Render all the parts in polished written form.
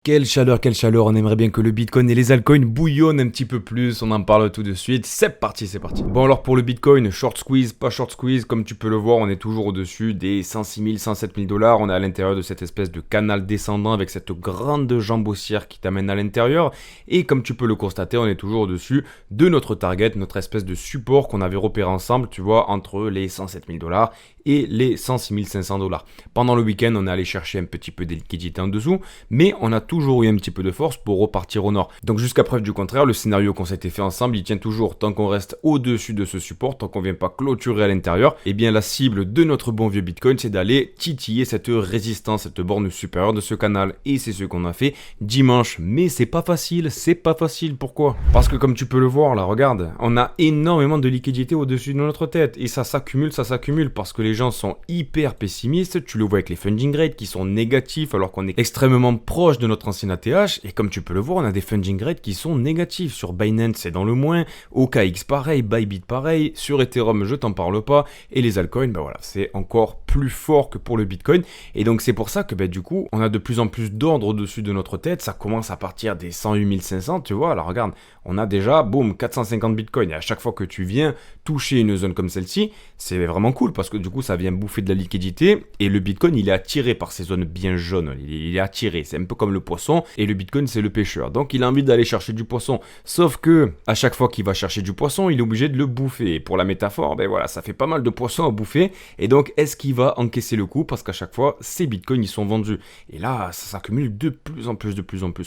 Quelle chaleur, on aimerait bien que le Bitcoin et les altcoins bouillonnent un petit peu plus, on en parle tout de suite, c'est parti, c'est parti. Bon alors pour le Bitcoin, short squeeze, pas short squeeze, comme tu peux le voir, on est toujours au-dessus des 106 000, 107 000 dollars, on est à l'intérieur de cette espèce de canal descendant avec cette grande jambe haussière qui t'amène à l'intérieur, et comme tu peux le constater, on est toujours au-dessus de notre target, notre espèce de support qu'on avait repéré ensemble, tu vois, entre les 107 000 dollars et les 106 500 dollars. Pendant le week-end, on est allé chercher un petit peu de liquidité en dessous, mais on a toujours eu un petit peu de force pour repartir au nord. Donc jusqu'à preuve du contraire, le scénario qu'on s'était fait ensemble, il tient toujours. Tant qu'on reste au-dessus de ce support, tant qu'on ne vient pas clôturer à l'intérieur, eh bien la cible de notre bon vieux Bitcoin, c'est d'aller titiller cette résistance, cette borne supérieure de ce canal. Et c'est ce qu'on a fait dimanche. Mais c'est pas facile. Pourquoi ? Parce que comme tu peux le voir là, regarde, on a énormément de liquidité au-dessus de notre tête. Et ça s'accumule, parce que les gens sont hyper pessimistes. Tu le vois avec les funding rates qui sont négatifs alors qu'on est extrêmement proche de notre ancien ATH. Et comme tu peux le voir, on a des funding rates qui sont négatifs. Sur Binance, c'est dans le moins. OKX pareil, Bybit pareil. Sur Ethereum, je t'en parle pas. Et les altcoins, ben voilà, c'est encore plus fort que pour le Bitcoin. Et donc c'est pour ça que du coup, on a de plus en plus d'ordre au-dessus de notre tête. Ça commence à partir des 108 500, tu vois. Alors regarde, on a déjà, boum, 450 Bitcoin. Et à chaque fois que tu viens toucher une zone comme celle-ci, c'est vraiment cool parce que du coup, ça vient bouffer de la liquidité. Et le Bitcoin, il est attiré par ces zones bien jaunes. Il est attiré. C'est un peu comme le poisson. Et le Bitcoin, c'est le pêcheur. Donc il a envie d'aller chercher du poisson. Sauf que à chaque fois qu'il va chercher du poisson, il est obligé de le bouffer. Et pour la métaphore, ben voilà, ça fait pas mal de poissons à bouffer. Et donc, est-ce qu'il va encaisser le coup? Parce qu'à chaque fois, ces bitcoins, ils sont vendus. Et là, ça s'accumule de plus en plus.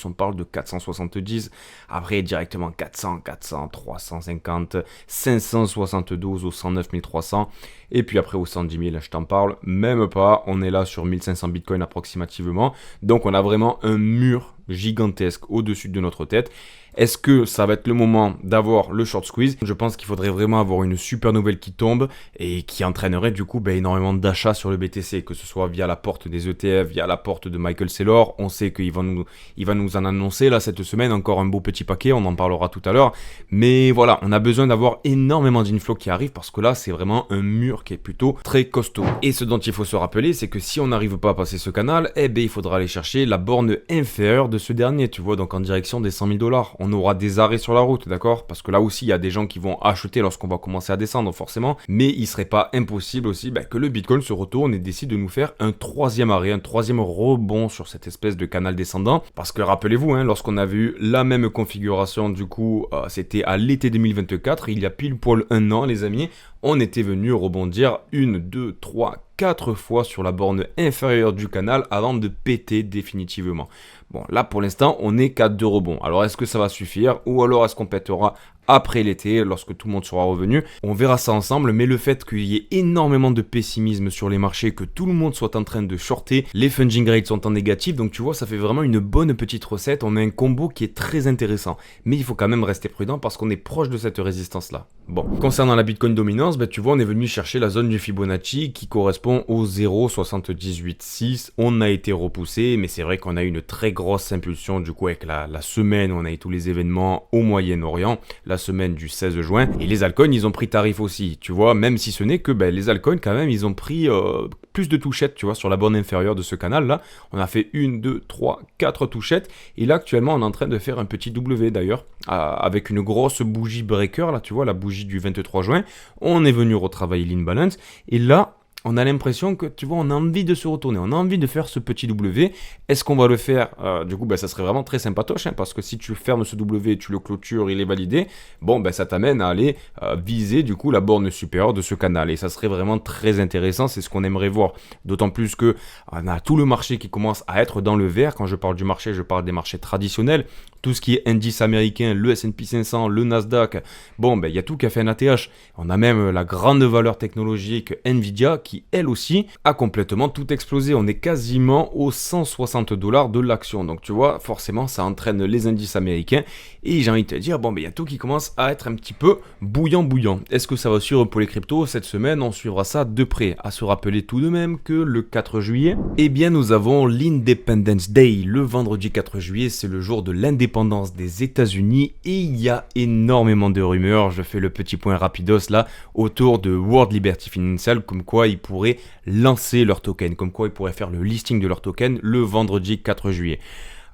On parle de 470, après directement 400, 350, 572 au 109 300. Et puis après au 110 000, je t'en parle même pas. On est là sur 1500 bitcoins approximativement. Donc on a vraiment un mur gigantesque au-dessus de notre tête. Est-ce que ça va être le moment d'avoir le short squeeze? Je pense qu'il faudrait vraiment avoir une super nouvelle qui tombe et qui entraînerait du coup énormément d'achats sur le BTC, que ce soit via la porte des ETF, via la porte de Michael Saylor. On sait qu'il va nous en annoncer là cette semaine encore un beau petit paquet, on en parlera tout à l'heure. Mais voilà, on a besoin d'avoir énormément d'inflow qui arrive parce que là c'est vraiment un mur qui est plutôt très costaud. Et ce dont il faut se rappeler, c'est que si on n'arrive pas à passer ce canal, il faudra aller chercher la borne inférieure de ce dernier, tu vois, donc en direction des 100 000 dollars. On aura des arrêts sur la route, d'accord? Parce que là aussi, il y a des gens qui vont acheter lorsqu'on va commencer à descendre, forcément. Mais il serait pas impossible aussi que le Bitcoin se retourne et décide de nous faire un troisième arrêt, un troisième rebond sur cette espèce de canal descendant. Parce que rappelez-vous, lorsqu'on avait eu la même configuration, du coup, c'était à l'été 2024, il y a pile poil un an, les amis, on était venu rebondir 1, 2, 3, 4 fois sur la borne inférieure du canal avant de péter définitivement. Bon, là pour l'instant, on est qu'à 2 rebonds. Alors est-ce que ça va suffire ou alors est-ce qu'on pètera après l'été, lorsque tout le monde sera revenu? On verra ça ensemble, mais le fait qu'il y ait énormément de pessimisme sur les marchés, que tout le monde soit en train de shorter, les funding rates sont en négatif, donc tu vois, ça fait vraiment une bonne petite recette. On a un combo qui est très intéressant, mais il faut quand même rester prudent parce qu'on est proche de cette résistance-là. Bon, concernant la Bitcoin dominance, tu vois, on est venu chercher la zone du Fibonacci qui correspond au 0,786. On a été repoussé, mais c'est vrai qu'on a eu une très grosse impulsion du coup avec la semaine où on a eu tous les événements au Moyen-Orient, la semaine du 16 juin. Et les altcoins, ils ont pris tarif aussi, tu vois, même si ce n'est que les altcoins, quand même, ils ont pris plus de touchettes, tu vois, sur la borne inférieure de ce canal-là. On a fait 1, 2, 3, 4 touchettes. Et là, actuellement, on est en train de faire un petit W, d'ailleurs, avec une grosse bougie breaker, là, tu vois, la bougie du 23 juin. On est venu retravailler l'imbalance. Et là, on a l'impression que, tu vois, on a envie de se retourner, on a envie de faire ce petit W. Est-ce qu'on va le faire? Du coup, ça serait vraiment très sympatoche, parce que si tu fermes ce W, tu le clôtures, il est validé, bon, ça t'amène à aller viser, du coup, la borne supérieure de ce canal. Et ça serait vraiment très intéressant, c'est ce qu'on aimerait voir. D'autant plus que on a tout le marché qui commence à être dans le vert. Quand je parle du marché, je parle des marchés traditionnels. Tout ce qui est indice américain, le S&P 500, le Nasdaq, bon, il y a tout qui a fait un ATH. On a même la grande valeur technologique Nvidia qui, elle aussi, a complètement tout explosé. On est quasiment aux 160 dollars de l'action. Donc, tu vois, forcément, ça entraîne les indices américains. Et j'ai envie de te dire, il y a tout qui commence à être un petit peu bouillant. Est-ce que ça va suivre pour les cryptos? Cette semaine, on suivra ça de près. À se rappeler tout de même que le 4 juillet, nous avons l'Independence Day. Le vendredi 4 juillet, c'est le jour de l'indépendance des États-Unis et il y a énormément de rumeurs. Je fais le petit point rapidos là autour de World Liberty Financial, comme quoi ils pourraient lancer leur token, comme quoi ils pourraient faire le listing de leur token le vendredi 4 juillet.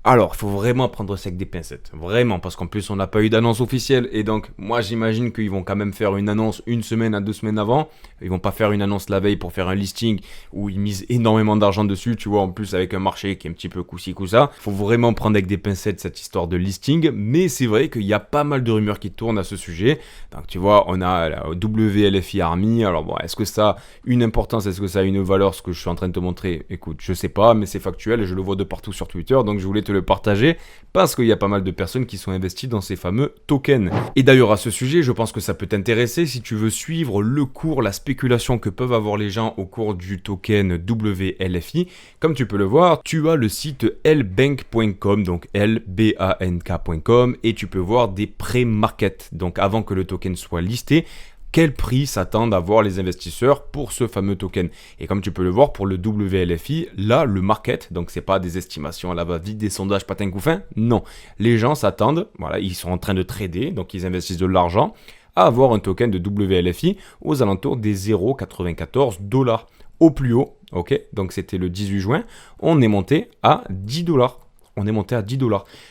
Alors, il faut vraiment prendre ça avec des pincettes. Vraiment, parce qu'en plus, on n'a pas eu d'annonce officielle. Et donc, moi, j'imagine qu'ils vont quand même faire une annonce une semaine à 2 semaines avant. Ils vont pas faire une annonce la veille pour faire un listing où ils misent énormément d'argent dessus. Tu vois, en plus, avec un marché qui est un petit peu coup-ci, coup-ça. Il faut vraiment prendre avec des pincettes cette histoire de listing. Mais c'est vrai qu'il y a pas mal de rumeurs qui tournent à ce sujet. Donc, tu vois, on a la WLFI Army. Alors, bon, est-ce que ça a une importance? Est-ce que ça a une valeur? Ce que je suis en train de te montrer, écoute, je sais pas, mais c'est factuel et je le vois de partout sur Twitter. Donc, je voulais te le partager parce qu'il y a pas mal de personnes qui sont investies dans ces fameux tokens. Et d'ailleurs à ce sujet, je pense que ça peut t'intéresser si tu veux suivre le cours, la spéculation que peuvent avoir les gens au cours du token WLFI. Comme tu peux le voir, tu as le site lbank.com, donc lbank.com, et tu peux voir des pré-market, donc avant que le token soit listé, quel prix s'attendent à voir les investisseurs pour ce fameux token. Et comme tu peux le voir pour le WLFI, là le market, donc c'est pas des estimations à la va-vite, des sondages patin couffin, non. Les gens s'attendent, voilà, ils sont en train de trader, donc ils investissent de l'argent, à avoir un token de WLFI aux alentours des 0,94 $ au plus haut, ok, donc c'était le 18 juin, on est monté à 10 $. On est monté à 10 $.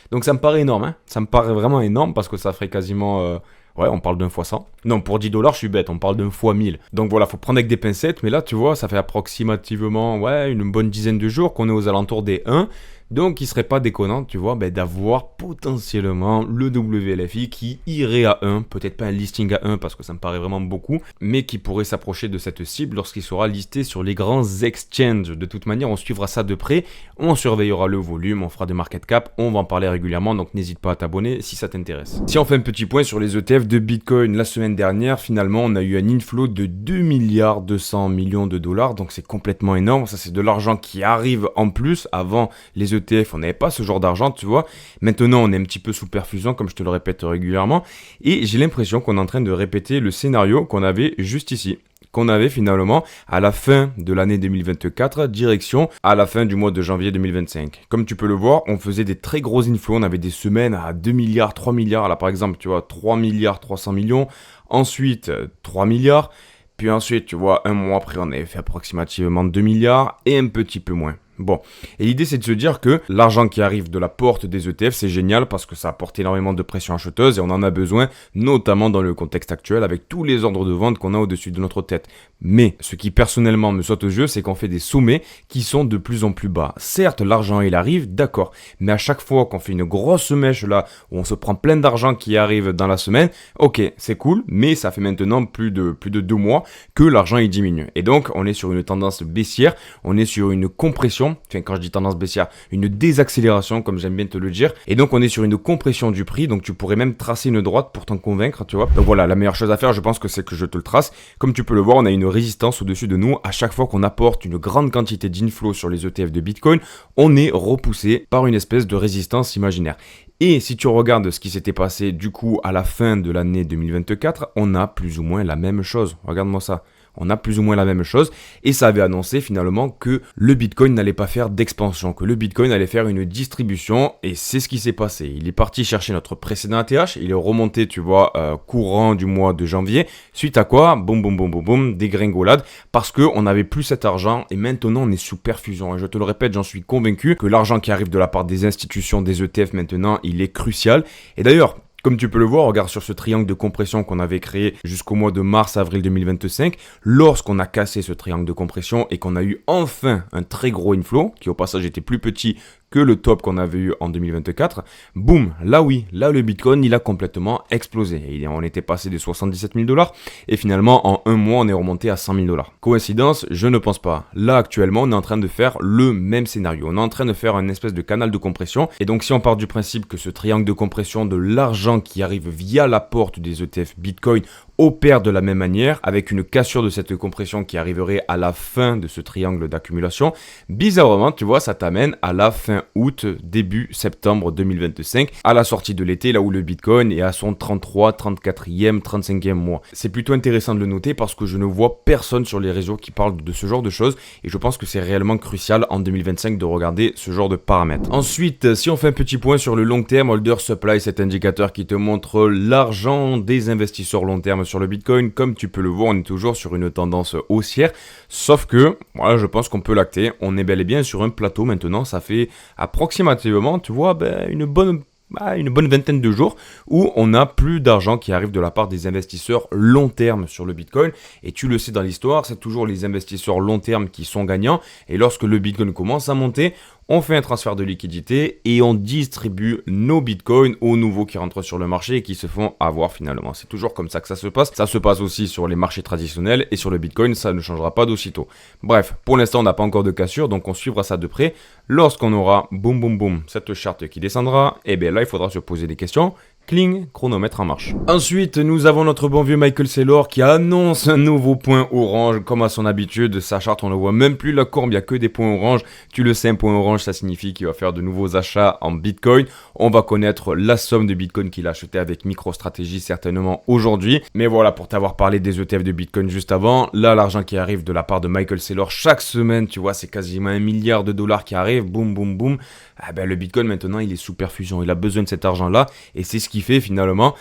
Donc ça me paraît énorme, hein. Ça me paraît vraiment énorme parce que ça ferait quasiment... ouais, on parle d'un fois 100. Non, pour 10 $, je suis bête, on parle d'un fois 1000. Donc voilà, faut prendre avec des pincettes, mais là, tu vois, ça fait approximativement, ouais, une bonne dizaine de jours qu'on est aux alentours des 1. Donc il serait pas déconnant, tu vois, d'avoir potentiellement le WLFI qui irait à 1, peut-être pas un listing à 1 parce que ça me paraît vraiment beaucoup, mais qui pourrait s'approcher de cette cible lorsqu'il sera listé sur les grands exchanges. De toute manière, on suivra ça de près, on surveillera le volume, on fera des market cap, on va en parler régulièrement, donc n'hésite pas à t'abonner si ça t'intéresse. Si on fait un petit point sur les ETF de Bitcoin, la semaine dernière, finalement, on a eu un inflow de 2 milliards 200 millions de dollars, donc c'est complètement énorme, ça c'est de l'argent qui arrive en plus. Avant les ETF, on n'avait pas ce genre d'argent, tu vois. Maintenant, on est un petit peu sous perfusion, comme je te le répète régulièrement. Et j'ai l'impression qu'on est en train de répéter le scénario qu'on avait juste ici. Qu'on avait finalement à la fin de l'année 2024, direction à la fin du mois de janvier 2025. Comme tu peux le voir, on faisait des très gros inflows. On avait des semaines à 2 milliards, 3 milliards. Là, par exemple, tu vois, 3 milliards 300 millions. Ensuite, 3 milliards. Puis ensuite, tu vois, un mois après, on avait fait approximativement 2 milliards et un petit peu moins. Bon, et l'idée c'est de se dire que l'argent qui arrive de la porte des ETF, c'est génial parce que ça apporte énormément de pression acheteuse et on en a besoin, notamment dans le contexte actuel avec tous les ordres de vente qu'on a au-dessus de notre tête. Mais ce qui personnellement me saute aux yeux, c'est qu'on fait des sommets qui sont de plus en plus bas. Certes, l'argent il arrive, d'accord, mais à chaque fois qu'on fait une grosse mèche là, où on se prend plein d'argent qui arrive dans la semaine, ok, c'est cool, mais ça fait maintenant plus de 2 mois que l'argent il diminue. Et donc, on est sur une tendance baissière, on est sur une compression. Enfin, quand je dis tendance baissière, une désaccélération, comme j'aime bien te le dire. Et donc, on est sur une compression du prix. Donc, tu pourrais même tracer une droite pour t'en convaincre, tu vois. Donc voilà, la meilleure chose à faire, je pense que c'est que je te le trace. Comme tu peux le voir, on a une résistance au-dessus de nous. À chaque fois qu'on apporte une grande quantité d'inflow sur les ETF de Bitcoin, on est repoussé par une espèce de résistance imaginaire. Et si tu regardes ce qui s'était passé du coup à la fin de l'année 2024, on a plus ou moins la même chose. Regarde-moi ça. On a plus ou moins la même chose et ça avait annoncé finalement que le Bitcoin n'allait pas faire d'expansion, que le Bitcoin allait faire une distribution et c'est ce qui s'est passé. Il est parti chercher notre précédent ATH, il est remonté, tu vois, courant du mois de janvier, suite à quoi, boum, boum, boum, boum, boum, dégringolade, parce qu'on n'avait plus cet argent et maintenant on est sous perfusion. Et je te le répète, j'en suis convaincu que l'argent qui arrive de la part des institutions, des ETF maintenant, il est crucial. Et d'ailleurs, comme tu peux le voir, regarde sur ce triangle de compression qu'on avait créé jusqu'au mois de mars-avril 2025. Lorsqu'on a cassé ce triangle de compression et qu'on a eu enfin un très gros inflow, qui au passage était plus petit que le top qu'on avait eu en 2024, boum, là oui, là le Bitcoin il a complètement explosé. Et on était passé des 77 000 $ et finalement en un mois on est remonté à 100 000 $. Coïncidence? Je ne pense pas. Là actuellement on est en train de faire le même scénario. On est en train de faire une espèce de canal de compression et donc si on part du principe que ce triangle de compression de l'argent qui arrive via la porte des ETF Bitcoin opère de la même manière, avec une cassure de cette compression qui arriverait à la fin de ce triangle d'accumulation, bizarrement, tu vois, ça t'amène à la fin août, début septembre 2025, à la sortie de l'été, là où le Bitcoin est à son 33, 34e, 35e mois. C'est plutôt intéressant de le noter parce que je ne vois personne sur les réseaux qui parle de ce genre de choses et je pense que c'est réellement crucial en 2025 de regarder ce genre de paramètres. Ensuite, si on fait un petit point sur le long terme, Holder Supply, cet indicateur qui te montre l'argent des investisseurs long terme sur le Bitcoin, comme tu peux le voir, on est toujours sur une tendance haussière, sauf que, voilà, je pense qu'on peut l'acter, on est bel et bien sur un plateau maintenant, ça fait approximativement, tu vois, une bonne vingtaine de jours où on a plus d'argent qui arrive de la part des investisseurs long terme sur le Bitcoin. Et tu le sais dans l'histoire, c'est toujours les investisseurs long terme qui sont gagnants. Et lorsque le Bitcoin commence à monter, on fait un transfert de liquidité et on distribue nos bitcoins aux nouveaux qui rentrent sur le marché et qui se font avoir finalement. C'est toujours comme ça que ça se passe. Ça se passe aussi sur les marchés traditionnels et sur le Bitcoin, ça ne changera pas d'aussitôt. Bref, pour l'instant, on n'a pas encore de cassure, donc on suivra ça de près. Lorsqu'on aura boum boum boum cette charte qui descendra, et bien là, il faudra se poser des questions. Cling, chronomètre en marche. Ensuite, nous avons notre bon vieux Michael Saylor qui annonce un nouveau point orange. Comme à son habitude, sa charte, on ne voit même plus la courbe, il n'y a que des points orange. Tu le sais, un point orange, ça signifie qu'il va faire de nouveaux achats en Bitcoin. On va connaître la somme de Bitcoin qu'il a acheté avec MicroStrategy certainement aujourd'hui. Mais voilà, pour t'avoir parlé des ETF de Bitcoin juste avant, là, l'argent qui arrive de la part de Michael Saylor chaque semaine, tu vois, c'est quasiment $1 milliard qui arrive. Boum, boum, boum. Ah ben, le Bitcoin, maintenant, il est sous perfusion. Il a besoin de cet argent-là. Et c'est ce qui fait finalement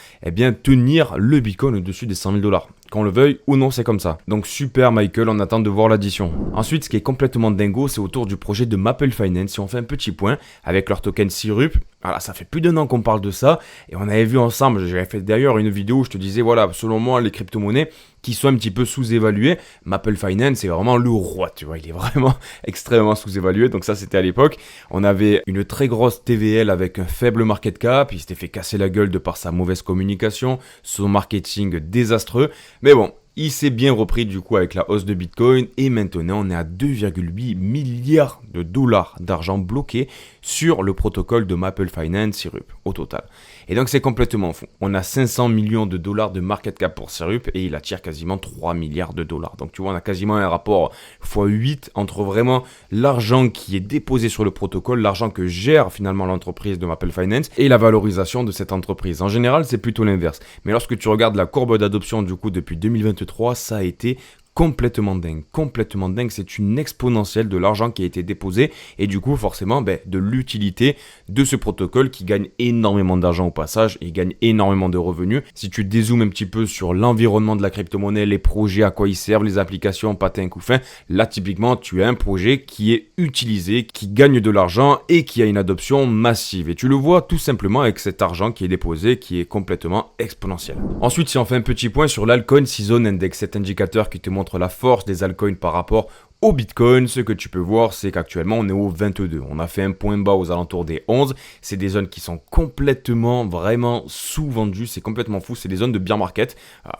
tenir le Bitcoin au-dessus des $100 000. Qu'on le veuille ou non, c'est comme ça. Donc super Michael, on attend de voir l'addition. Ensuite, ce qui est complètement dingo, c'est autour du projet de Maple Finance. Si on fait un petit point avec leur token Syrup, voilà, ça fait plus d'un an qu'on parle de ça. Et on avait vu ensemble, j'avais fait d'ailleurs une vidéo où je te disais, voilà, selon moi, les crypto-monnaies qui sont un petit peu sous-évaluées, Maple Finance, c'est vraiment le roi, tu vois. Il est vraiment extrêmement sous-évalué. Donc ça, c'était à l'époque. On avait une très grosse TVL avec un faible market cap. Il s'était fait casser la gueule de par sa mauvaise communication, son marketing désastreux. Mais bon, il s'est bien repris du coup avec la hausse de Bitcoin et maintenant on est à 2,8 milliards de dollars d'argent bloqué sur le protocole de Maple Finance Syrup au total. Et donc c'est complètement fou. On a 500 millions de dollars de market cap pour Syrup et il attire quasiment 3 milliards de dollars. Donc tu vois, on a quasiment un rapport x8 entre vraiment l'argent qui est déposé sur le protocole, l'argent que gère finalement l'entreprise de Maple Finance et la valorisation de cette entreprise. En général, c'est plutôt l'inverse. Mais lorsque tu regardes la courbe d'adoption du coup depuis 2023, ça a été complètement dingue, c'est une exponentielle de l'argent qui a été déposé et du coup forcément de l'utilité de ce protocole qui gagne énormément d'argent au passage et gagne énormément de revenus. Si tu dézoomes un petit peu sur l'environnement de la crypto-monnaie, les projets, à quoi ils servent, les applications, patin, coup fin, là typiquement tu as un projet qui est utilisé, qui gagne de l'argent et qui a une adoption massive et tu le vois tout simplement avec cet argent qui est déposé qui est complètement exponentiel. Ensuite, si on fait un petit point sur l'Altcoin Season Index, cet indicateur qui te montre la force des altcoins par rapport au Bitcoin, ce que tu peux voir, c'est qu'actuellement, on est au 22. On a fait un point bas aux alentours des 11. C'est des zones qui sont complètement, vraiment sous-vendues. C'est complètement fou. C'est des zones de bear market,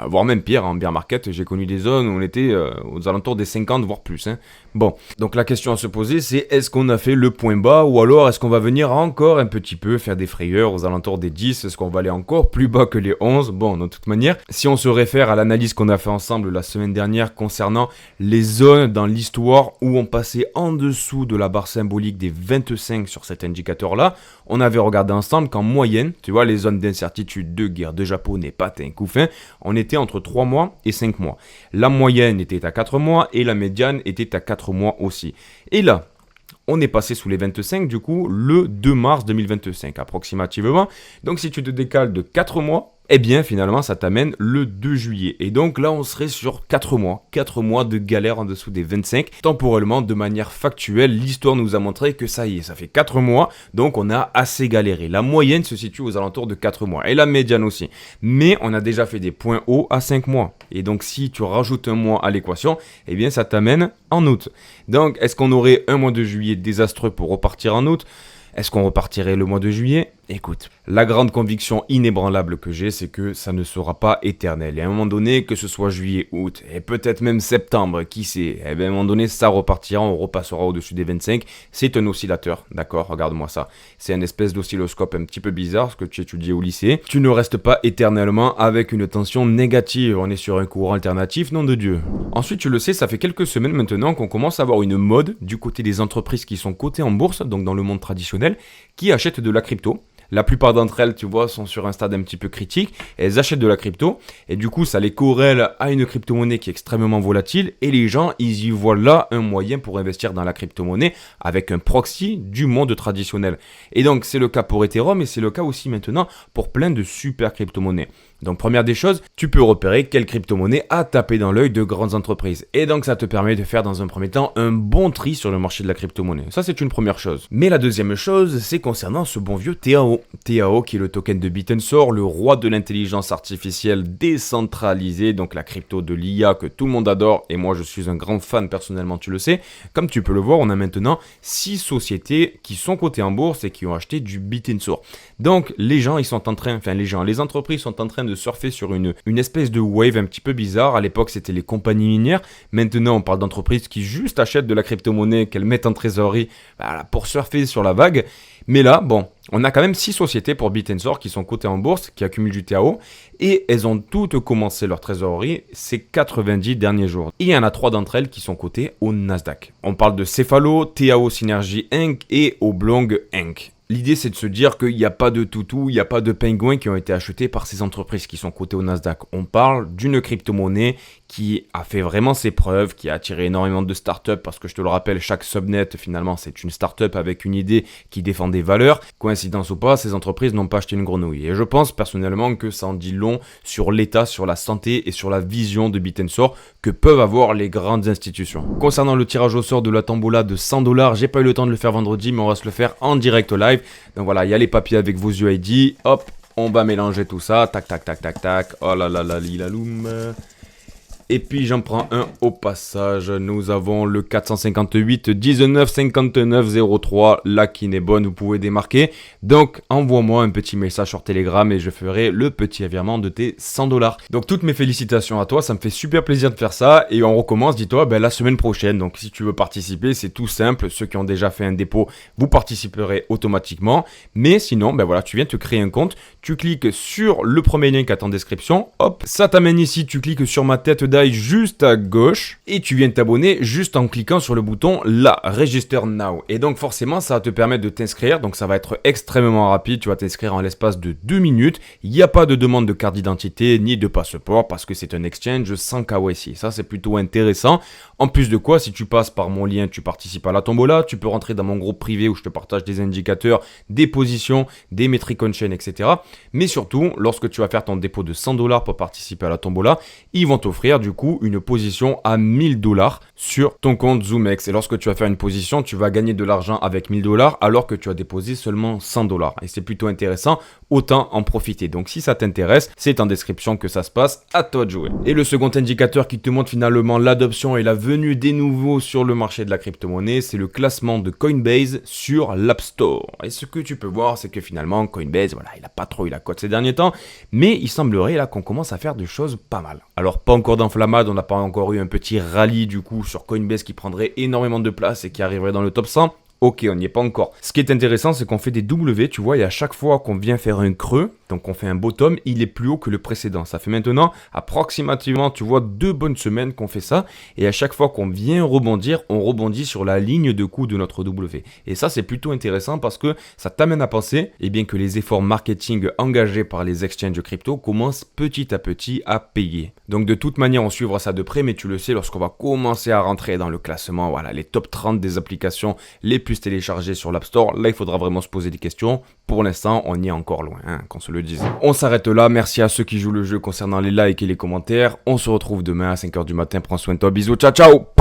voire même pire. En bear market, j'ai connu des zones où on était aux alentours des 50, voire plus. Hein. Bon, donc la question à se poser, c'est est-ce qu'on a fait le point bas ou alors est-ce qu'on va venir encore un petit peu faire des frayeurs aux alentours des 10? Est-ce qu'on va aller encore plus bas que les 11? Bon, de toute manière, si on se réfère à l'analyse qu'on a fait ensemble la semaine dernière concernant les zones dans l'histoire où on passait en dessous de la barre symbolique des 25 sur cet indicateur-là, on avait regardé ensemble qu'en moyenne, tu vois, les zones d'incertitude, de guerre, de japonais, patin, coup fin, on était entre 3 mois et 5 mois. La moyenne était à 4 mois et la médiane était à 4 mois aussi. Et là, on est passé sous les 25 du coup le 2 mars 2025 approximativement. Donc si tu te décales de 4 mois, eh bien finalement ça t'amène le 2 juillet. Et donc là on serait sur 4 mois. 4 mois de galère en dessous des 25. Temporellement, de manière factuelle, l'histoire nous a montré que ça y est, ça fait 4 mois. Donc on a assez galéré. La moyenne se situe aux alentours de 4 mois. Et la médiane aussi. Mais on a déjà fait des points hauts à 5 mois. Et donc si tu rajoutes un mois à l'équation, eh bien ça t'amène en août. Donc est-ce qu'on aurait un mois de juillet désastreux pour repartir en août? Est-ce qu'on repartirait le mois de juillet? Écoute, la grande conviction inébranlable que j'ai, c'est que ça ne sera pas éternel. Et à un moment donné, que ce soit juillet, août, et peut-être même septembre, qui sait, à un moment donné, ça repartira, on repassera au-dessus des 25. C'est un oscillateur, d'accord? Regarde-moi ça. C'est une espèce d'oscilloscope un petit peu bizarre, ce que tu étudies au lycée. Tu ne restes pas éternellement avec une tension négative. On est sur un courant alternatif, nom de Dieu. Ensuite, tu le sais, ça fait quelques semaines maintenant qu'on commence à avoir une mode du côté des entreprises qui sont cotées en bourse, donc dans le monde traditionnel, qui achètent de la crypto. La plupart d'entre elles, tu vois, sont sur un stade un petit peu critique. Elles achètent de la crypto et du coup, ça les corrèle à une crypto-monnaie qui est extrêmement volatile. Et les gens, ils y voient là un moyen pour investir dans la crypto-monnaie avec un proxy du monde traditionnel. Et donc, c'est le cas pour Ethereum et c'est le cas aussi maintenant pour plein de super crypto-monnaies. Donc première des choses, tu peux repérer quelle crypto-monnaie a tapé dans l'œil de grandes entreprises. Et donc ça te permet de faire dans un premier temps un bon tri sur le marché de la crypto-monnaie. Ça c'est une première chose. Mais la deuxième chose, c'est concernant ce bon vieux TAO. TAO qui est le token de Bit&Sword, le roi de l'intelligence artificielle décentralisée, donc la crypto de l'IA que tout le monde adore, et moi je suis un grand fan personnellement, tu le sais. Comme tu peux le voir, on a maintenant 6 sociétés qui sont cotées en bourse et qui ont acheté du Bit&Sword. Donc les gens, les entreprises sont en train de surfer sur une espèce de wave un petit peu bizarre. À l'époque, c'était les compagnies minières. Maintenant, on parle d'entreprises qui juste achètent de la crypto-monnaie, qu'elles mettent en trésorerie pour surfer sur la vague. Mais là, on a quand même 6 sociétés pour Bit&Sword qui sont cotées en bourse, qui accumulent du TAO, et elles ont toutes commencé leur trésorerie ces 90 derniers jours. Et il y en a 3 d'entre elles qui sont cotées au Nasdaq. On parle de Cephalo, TAO Synergy Inc. et Oblong Inc. L'idée, c'est de se dire qu'il n'y a pas de toutou, il n'y a pas de pingouins qui ont été achetés par ces entreprises qui sont cotées au Nasdaq. On parle d'une crypto-monnaie qui a fait vraiment ses preuves, qui a attiré énormément de startups, parce que je te le rappelle, chaque subnet, finalement, c'est une startup avec une idée qui défend des valeurs. Coïncidence ou pas, ces entreprises n'ont pas acheté une grenouille. Et je pense personnellement que ça en dit long sur l'état, sur la santé et sur la vision de Bit&Sword que peuvent avoir les grandes institutions. Concernant le tirage au sort de la tombola de $100, j'ai pas eu le temps de le faire vendredi, mais on va se le faire en direct live. Donc voilà, il y a les papiers avec vos UID, hop, on va mélanger tout ça, tac, tac, tac, tac, tac, oh là là là, lilaloum. Et puis j'en prends un au passage, nous avons le 458 19 59 03, la qui n'est bonne, vous pouvez démarquer. Donc envoie-moi un petit message sur Telegram et je ferai le petit virement de tes $100. Donc toutes mes félicitations à toi, ça me fait super plaisir de faire ça et on recommence, dis-toi, la semaine prochaine. Donc si tu veux participer, c'est tout simple, ceux qui ont déjà fait un dépôt, vous participerez automatiquement. Mais sinon, tu viens te créer un compte, tu cliques sur le premier lien qui est en description, hop, ça t'amène ici, tu cliques sur ma tête juste à gauche et tu viens t'abonner juste en cliquant sur le bouton là, Register Now. Et donc forcément ça va te permettre de t'inscrire, donc ça va être extrêmement rapide, tu vas t'inscrire en l'espace de 2 minutes, il n'y a pas de demande de carte d'identité ni de passeport parce que c'est un exchange sans KYC, ça c'est plutôt intéressant. En plus de quoi, si tu passes par mon lien, tu participes à la tombola, tu peux rentrer dans mon groupe privé où je te partage des indicateurs, des positions, des métriques on-chain, etc. Mais surtout, lorsque tu vas faire ton dépôt de $100 pour participer à la tombola, ils vont t'offrir du coup une position à $1000 sur ton compte ZoomX. Et lorsque tu vas faire une position, tu vas gagner de l'argent avec $1000 alors que tu as déposé seulement $100. Et c'est plutôt intéressant, autant en profiter. Donc si ça t'intéresse, c'est en description que ça se passe, à toi de jouer. Et le second indicateur qui te montre finalement l'adoption et la venue des nouveaux sur le marché de la crypto-monnaie, c'est le classement de Coinbase sur l'App Store. Et ce que tu peux voir, c'est que finalement Coinbase, il n'a pas trop eu la cote ces derniers temps, mais il semblerait là qu'on commence à faire des choses pas mal. Alors pas encore d'enflammade, on n'a pas encore eu un petit rallye du coup sur Coinbase qui prendrait énormément de place et qui arriverait dans le top 100. Ok, on n'y est pas encore. Ce qui est intéressant, c'est qu'on fait des W, tu vois, et à chaque fois qu'on vient faire un creux, donc on fait un bottom, il est plus haut que le précédent. Ça fait maintenant approximativement, tu vois, 2 bonnes semaines qu'on fait ça, et à chaque fois qu'on vient rebondir, on rebondit sur la ligne de coup de notre W. Et ça, c'est plutôt intéressant parce que ça t'amène à penser, que les efforts marketing engagés par les exchanges crypto commencent petit à petit à payer. Donc de toute manière, on suivra ça de près, mais tu le sais, lorsqu'on va commencer à rentrer dans le classement, les top 30 des applications les plus téléchargées sur l'App Store, là il faudra vraiment se poser des questions. Pour l'instant, on y est encore loin, qu'on se le dise. On s'arrête là, merci à ceux qui jouent le jeu concernant les likes et les commentaires. On se retrouve demain à 5h du matin, prends soin de toi, bisous, ciao ciao.